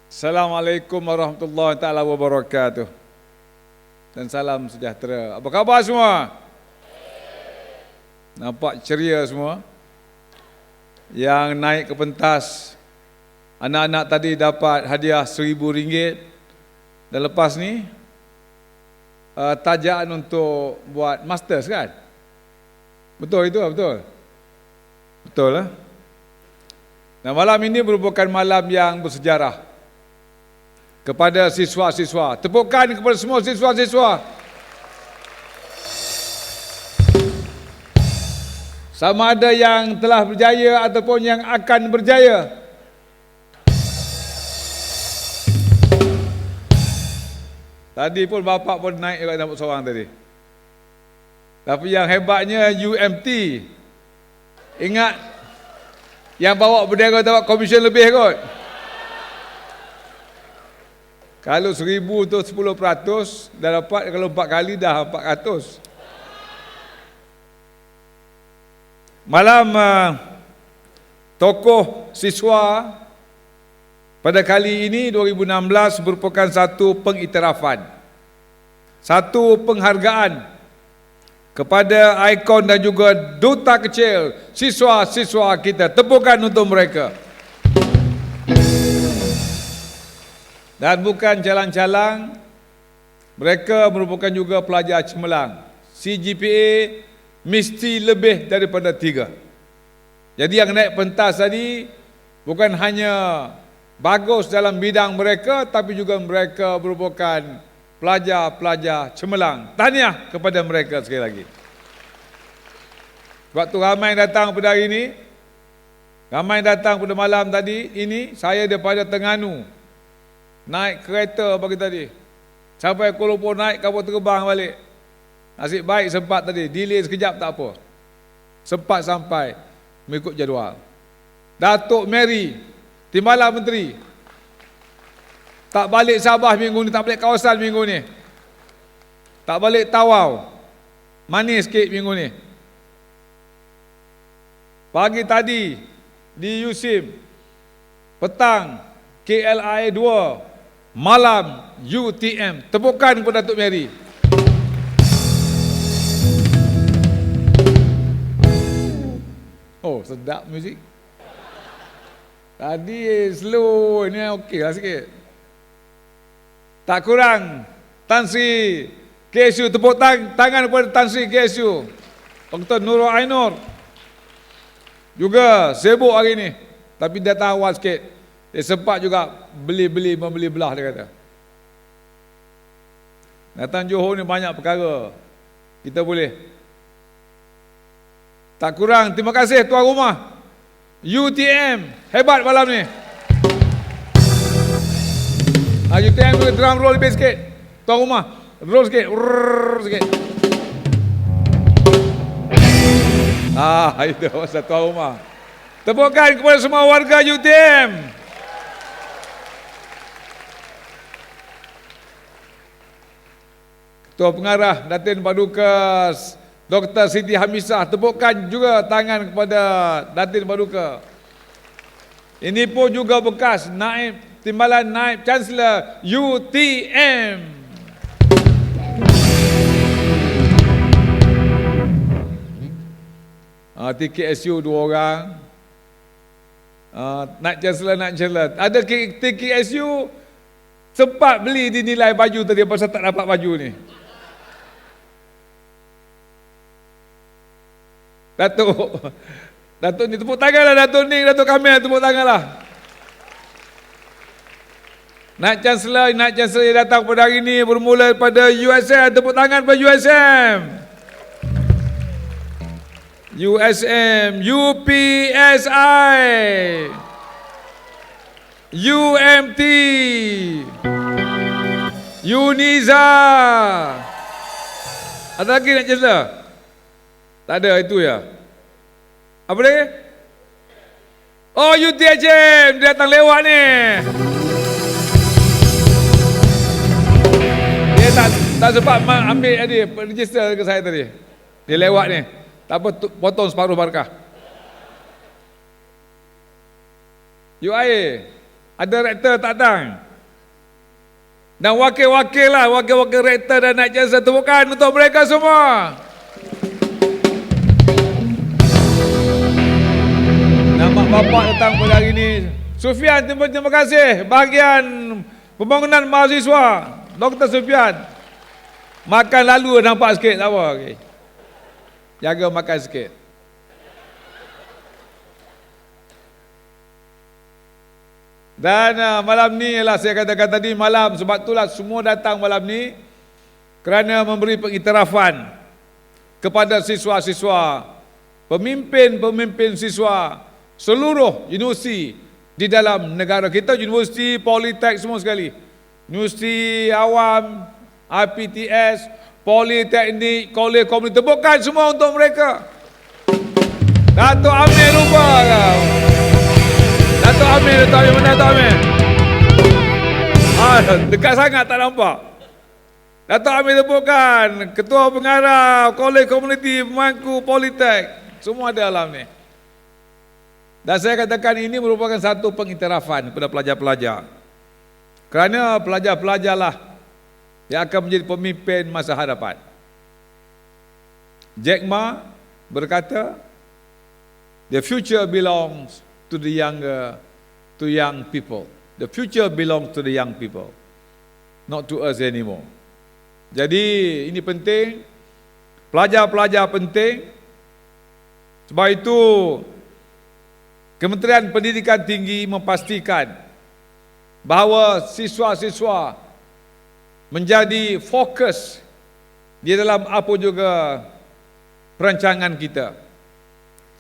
Assalamualaikum warahmatullahi taala wabarakatuh. Dan salam sejahtera. Apa khabar semua? Nampak ceria semua. Yang naik ke pentas, anak-anak tadi dapat hadiah RM1,000. Dan lepas ni tajaan untuk buat masters kan? Betul itu, betul? Betul lah. Nah, malam ini merupakan malam yang bersejarah kepada siswa-siswa. Tepukan kepada semua siswa-siswa. Sama ada yang telah berjaya ataupun yang akan berjaya. Tadi pun bapak pun naik juga nampak seorang tadi. Tapi yang hebatnya UMT. Ingat yang bawa bendera dapat komisen lebih kot. Kalau 1,000 tu 10%, dah dapat, kalau 4 kali dah 400. Malam tokoh siswa pada kali ini 2016 merupakan satu pengiktirafan, satu penghargaan kepada ikon dan juga duta kecil siswa-siswa kita. Tepukan untuk mereka. Dan bukan calang-calang, mereka merupakan juga pelajar cemerlang. CGPA mesti lebih daripada 3. Jadi yang naik pentas tadi bukan hanya bagus dalam bidang mereka, tapi juga mereka merupakan pelajar-pelajar cemerlang. Tahniah kepada mereka sekali lagi. Waktu ramai datang pada hari ini, ramai datang pada malam tadi ini, saya daripada Terengganu naik kereta pagi tadi sampai Kuala Lumpur, naik kapal terbang balik. Nasib baik sempat tadi, delay sekejap tak apa, sempat sampai mengikut jadual. Datuk Mary Timbalan Menteri tak balik Sabah minggu ni, tak balik kawasan minggu ni, tak balik Tawau, manis sikit minggu ni. Pagi tadi di USIM, petang KLIA 2, malam UTM. Tepukan kepada Datuk Mary. Oh, sedap muzik. Tadi slow, ini okey lah sikit. Tak kurang, Tan Sri KSU. Tepuk tangan kepada Tan Sri KSU. Dr. Nurul Ainur juga sibuk hari ni, tapi dia tahu awal sikit. Dia sempat juga membeli belah, dia kata. Datang Johor ni banyak perkara kita boleh. Tak kurang, terima kasih tuan rumah UTM, hebat malam ni. UTM tu drum roll lebih sikit. Tuan rumah, roll sikit, sikit. Itu pasal tuan rumah. Tepukan kepada semua warga UTM. Ketua Pengarah Datin Paduka Dr. Siti Hamisah. Tepukan juga tangan kepada Datin Paduka. Ini pun juga bekas Naib Timbalan Naib Chancellor UTM. TKSU 2 orang. Naib Chancellor. Ada TKSU sempat beli dinilai baju tadi pasal tak dapat baju ni. Datuk ni tepuk tanganlah, Datuk ni, Datuk Kamil tepuk tanganlah. Naib Chancellor yang datang pada hari ini bermula pada USM. Tepuk tangan pada USM. USM, UPSI, UMT, Uniza. Ada lagi Naib Chancellor? Tak ada, itu ya. Apa lagi? Oh, UTHM, dia datang lewat ni. Dia tak sempat ambil tadi, register ke saya tadi. Dia lewat ni. Tak apa, potong separuh markah. UIA, Ada rektor tak datang. Dan wakil-wakil lah, wakil-wakil rektor dan naik jasa, tepukan untuk mereka semua. Dan mak bapak datang pada hari ini. Sufian, terima kasih. Bahagian pembangunan mahasiswa, Dr. Sufian. Makan lalu nampak sikit, tak apa. Okay. Jaga makan sikit. Dan malam ni lah saya katakan tadi malam, sebab itulah semua datang malam ni kerana memberi pengiktirafan kepada siswa-siswa, pemimpin-pemimpin siswa seluruh universiti di dalam negara kita, universiti, politek semua sekali. Universiti awam, IPTS, politeknik, kolej komunitas, tepukan semua untuk mereka. Datuk Amir lupa kau. Datuk Amir, mana Datuk Amir? Dekat sangat tak nampak. Datuk Amir tepukan, ketua pengarah, kolej komuniti, pemangku politek, semua ada dalam ni. Dan saya katakan ini merupakan satu pengiktirafan kepada pelajar-pelajar. Kerana pelajar-pelajar lah yang akan menjadi pemimpin masa hadapan. Jack Ma berkata, the future belongs to the young people. The future belongs to the young people, not to us anymore. Jadi ini penting, pelajar-pelajar penting. Sebab itu Kementerian Pendidikan Tinggi memastikan bahawa siswa-siswa menjadi fokus di dalam apa juga perancangan kita.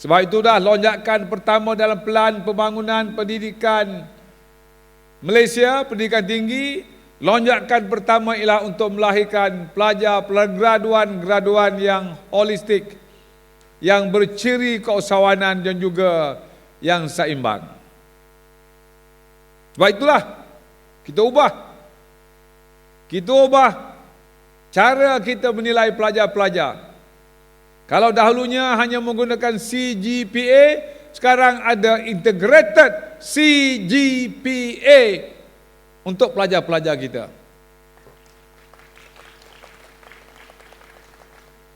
Sebab itu dah lonjakan pertama dalam pelan pembangunan pendidikan Malaysia, pendidikan tinggi. Lonjakan pertama ialah untuk melahirkan pelajar-pelajar graduan yang holistik, yang berciri keusahawanan dan juga yang seimbang. Sebab itulah kita ubah cara kita menilai pelajar-pelajar. Kalau dahulunya hanya menggunakan CGPA, sekarang ada integrated CGPA untuk pelajar-pelajar kita.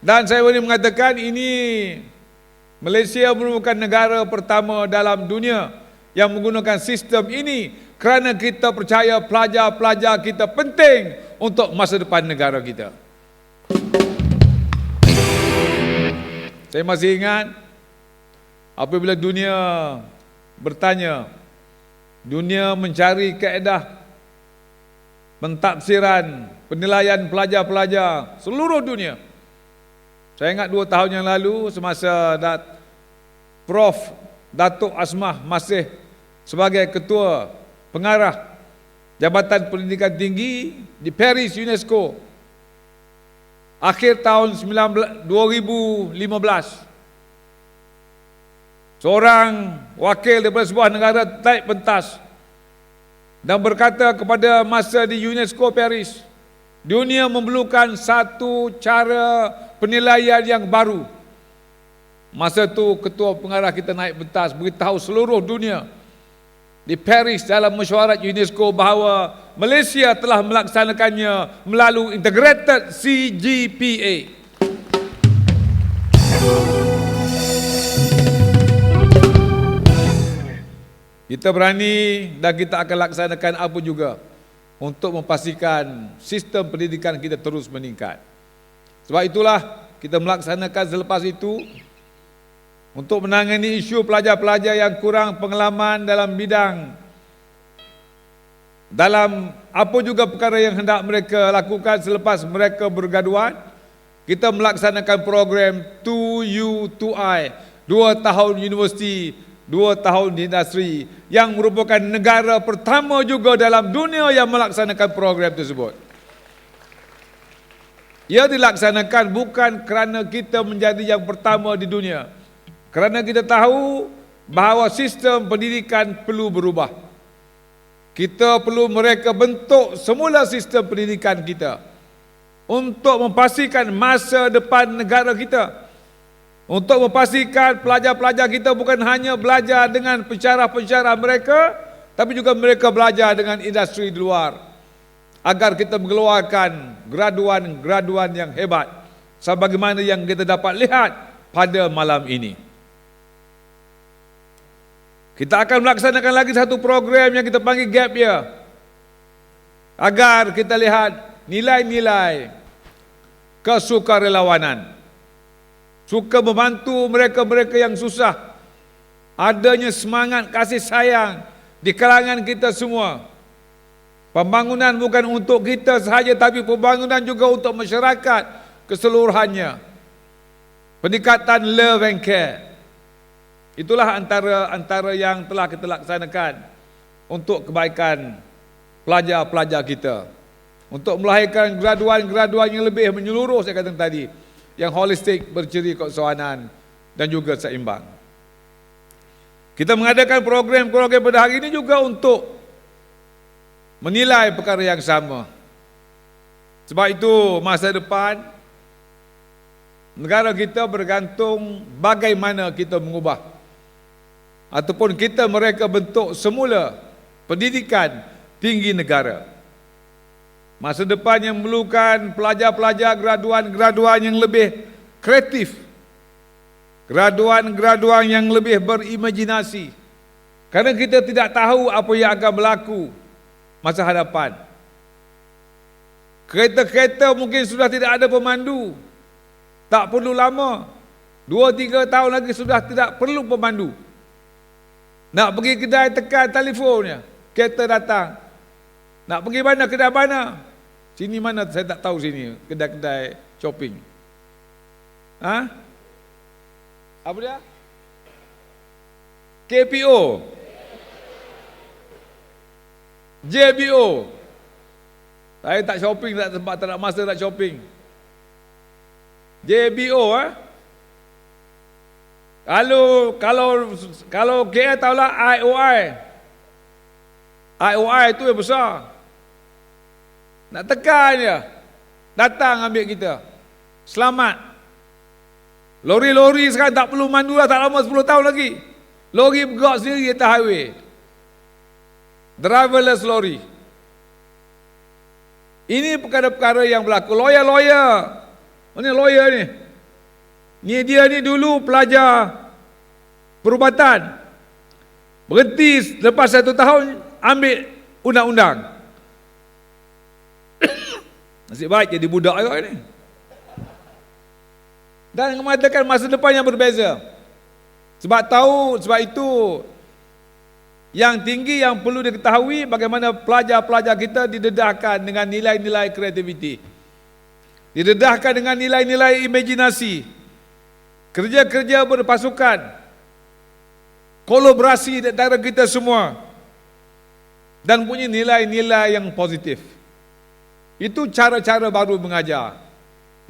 Dan saya boleh mengatakan ini Malaysia merupakan negara pertama dalam dunia yang menggunakan sistem ini kerana kita percaya pelajar-pelajar kita penting untuk masa depan negara kita. Saya masih ingat apabila dunia bertanya, dunia mencari kaedah pentafsiran, penilaian pelajar-pelajar seluruh dunia. Saya ingat 2 tahun yang lalu semasa Prof. Datuk Asmah masih sebagai ketua pengarah Jabatan Pendidikan Tinggi di Paris, UNESCO. Akhir tahun 2015, seorang wakil daripada sebuah negara naik pentas dan berkata kepada masa di UNESCO Paris, dunia memerlukan satu cara penilaian yang baru. Masa itu ketua pengarah kita naik pentas beritahu seluruh dunia di Paris dalam mesyuarat UNESCO bahawa Malaysia telah melaksanakannya melalui integrated CGPA. Kita berani dan kita akan laksanakan apa juga untuk memastikan sistem pendidikan kita terus meningkat. Sebab itulah kita melaksanakan selepas itu untuk menangani isu pelajar-pelajar yang kurang pengalaman dalam apa juga perkara yang hendak mereka lakukan selepas mereka bergraduat. Kita melaksanakan program 2U2I, 2 tahun universiti, 2 tahun di industri, yang merupakan negara pertama juga dalam dunia yang melaksanakan program tersebut. Ia dilaksanakan bukan kerana kita menjadi yang pertama di dunia, kerana kita tahu bahawa sistem pendidikan perlu berubah. Kita perlu mereka bentuk semula sistem pendidikan kita untuk memastikan masa depan negara kita. Untuk memastikan pelajar-pelajar kita bukan hanya belajar dengan pensyarah-pensyarah mereka, tapi juga mereka belajar dengan industri di luar, agar kita mengeluarkan graduan-graduan yang hebat, sebagaimana yang kita dapat lihat pada malam ini. Kita akan melaksanakan lagi satu program yang kita panggil Gap Year, agar kita lihat nilai-nilai kesukarelawanan, suka membantu mereka-mereka yang susah, adanya semangat kasih sayang di kalangan kita semua. Pembangunan bukan untuk kita sahaja, tapi pembangunan juga untuk masyarakat keseluruhannya. Pendekatan love and care. Itulah antara yang telah kita laksanakan untuk kebaikan pelajar-pelajar kita, untuk melahirkan graduan-graduan yang lebih menyeluruh, saya katakan tadi, yang holistik, berciri keusahawanan dan juga seimbang. Kita mengadakan program-program pada hari ini juga untuk menilai perkara yang sama. Sebab itu masa depan negara kita bergantung bagaimana kita mengubah ataupun mereka bentuk semula pendidikan tinggi negara. Masa depan yang memerlukan pelajar-pelajar graduan-graduan yang lebih kreatif, graduan-graduan yang lebih berimajinasi, kerana kita tidak tahu apa yang akan berlaku masa hadapan. Kereta-kereta mungkin sudah tidak ada pemandu, tak perlu lama, 2-3 tahun lagi sudah tidak perlu pemandu. Nak pergi kedai tekan telefonnya, kereta datang. Nak pergi mana, kedai mana? Sini mana saya tak tahu sini, kedai-kedai shopping. Apa dia? KPO, JBO. Saya tak shopping, tak tempat, tak nak masa nak shopping. JBO Kalau KL tahulah IOI. IOI itu yang besar. Nak tekan je, datang ambil kita. Selamat. Lori-lori sekarang tak perlu mandu lah, tak lama 10 tahun lagi. Lori bergerak sendiri di atas highway. Driverless lori. Ini perkara-perkara yang berlaku. Lawyer. Mana lawyer ni? Ni dia ni dulu pelajar perubatan. Berhenti lepas 1 tahun ambil undang-undang. Nasib baik jadi budak juga ni. Dan mengatakan masa depan yang berbeza. Sebab itu yang tinggi yang perlu diketahui bagaimana pelajar-pelajar kita didedahkan dengan nilai-nilai kreativiti, didedahkan dengan nilai-nilai imajinasi, kerja-kerja berpasukan, kolaborasi di antara kita semua, dan punya nilai-nilai yang positif. Itu cara-cara baru mengajar.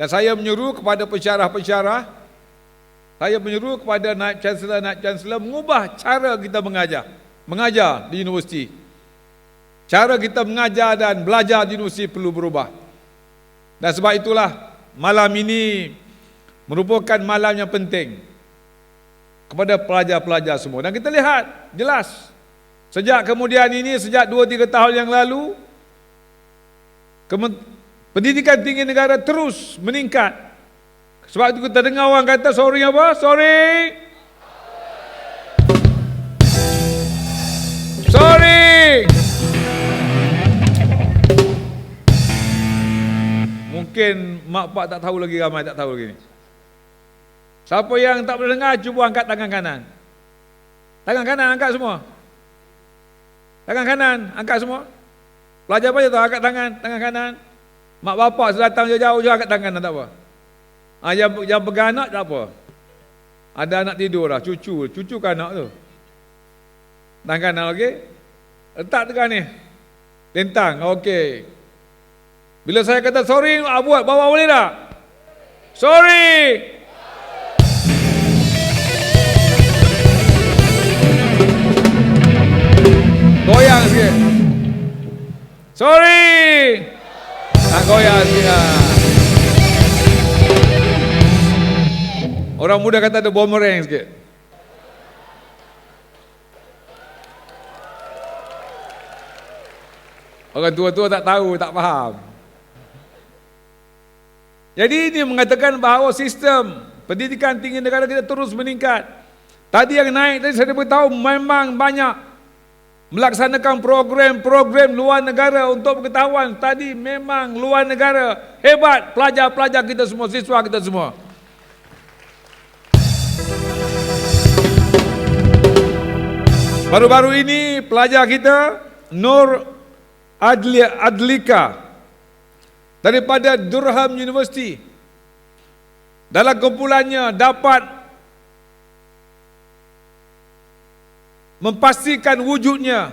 Dan saya menyeru kepada pensyarah-pensyarah, saya menyeru kepada Naib Chancellor mengubah cara kita mengajar di universiti. Cara kita mengajar dan belajar di universiti perlu berubah. Dan sebab itulah malam ini merupakan malam yang penting kepada pelajar-pelajar semua. Dan kita lihat jelas, sejak 2-3 tahun yang lalu, pendidikan tinggi negara terus meningkat. Sebab itu kita dengar orang kata soaring apa? Soaring. Mungkin mak pak tak tahu lagi, ramai tak tahu lagi ni. Siapa yang tak boleh dengar, cuba angkat tangan kanan. Tangan kanan angkat semua. Tangan kanan angkat semua. Pelajar apa je tahu angkat tangan kanan. Mak bapak datang jauh-jauh je angkat tangan, tak apa. Yang pegang anak tak apa. Ada anak tidur dah, cucu kan anak tu. Tangan kanan okey. Letak tekan ni. Lentang, okey. Bila saya kata sorry, buat bawa boleh tak? Sorry. Goyang sikit. Sorry. Goyang sikit. Orang muda kata ada boomerang sikit. Orang tua-tua tak tahu, tak faham. Jadi ini mengatakan bahawa sistem pendidikan tinggi negara kita terus meningkat. Tadi yang naik tadi saya beritahu memang banyak melaksanakan program-program luar negara untuk pengetahuan. Tadi memang luar negara. Hebat pelajar-pelajar kita semua, siswa kita semua. Baru-baru ini pelajar kita Nur Adlika daripada Durham University dalam kumpulannya dapat memastikan wujudnya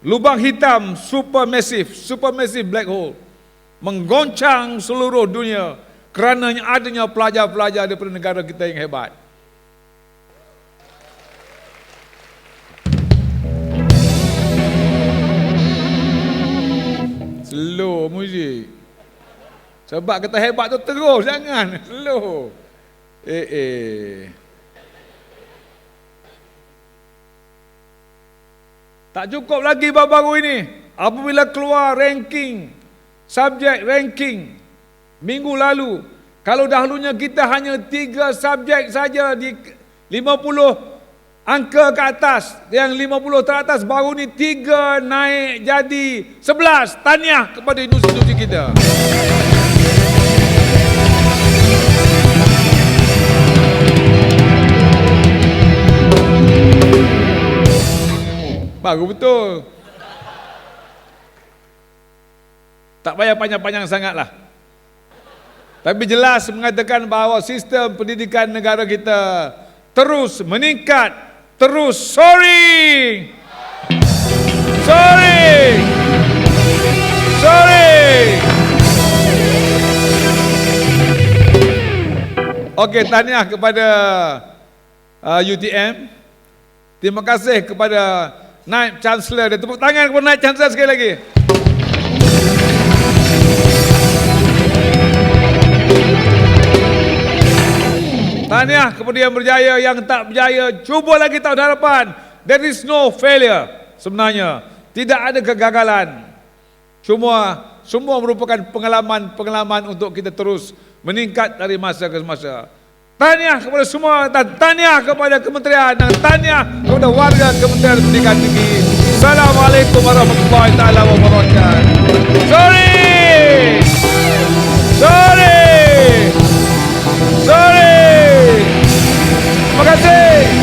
lubang hitam supermassive black hole menggoncang seluruh dunia kerana adanya pelajar-pelajar daripada negara kita yang hebat. Slow muzik. Sebab kata hebat tu terus, jangan slow. Tak cukup lagi baru-baru ini. Apabila keluar ranking, subjek ranking minggu lalu, kalau dahulunya kita hanya 3 subjek saja di 50 angka ke atas, yang 50 teratas, baru ni 3 naik jadi 11. Tahniah kepada institusi kita. Baru betul. Tak payah panjang-panjang sangatlah. Tapi jelas mengatakan bahawa sistem pendidikan negara kita terus meningkat, terus soaring. Okey, tahniah kepada UTM. Terima kasih kepada Naib Chancellor. Tepuk tangan kepada Naib Chancellor sekali lagi. Tahniah kepada yang berjaya, yang tak berjaya, cuba lagi tahun hadapan. There is no failure sebenarnya. Tidak ada kegagalan. Semua merupakan pengalaman untuk kita terus meningkat dari masa ke masa. Tahniah kepada semua, dan tahniah kepada kementerian, dan tahniah kepada warga Kementerian Pendidikan Tinggi. Assalamualaikum warahmatullahi taala wabarakatuh. Sorry. Terima kasih.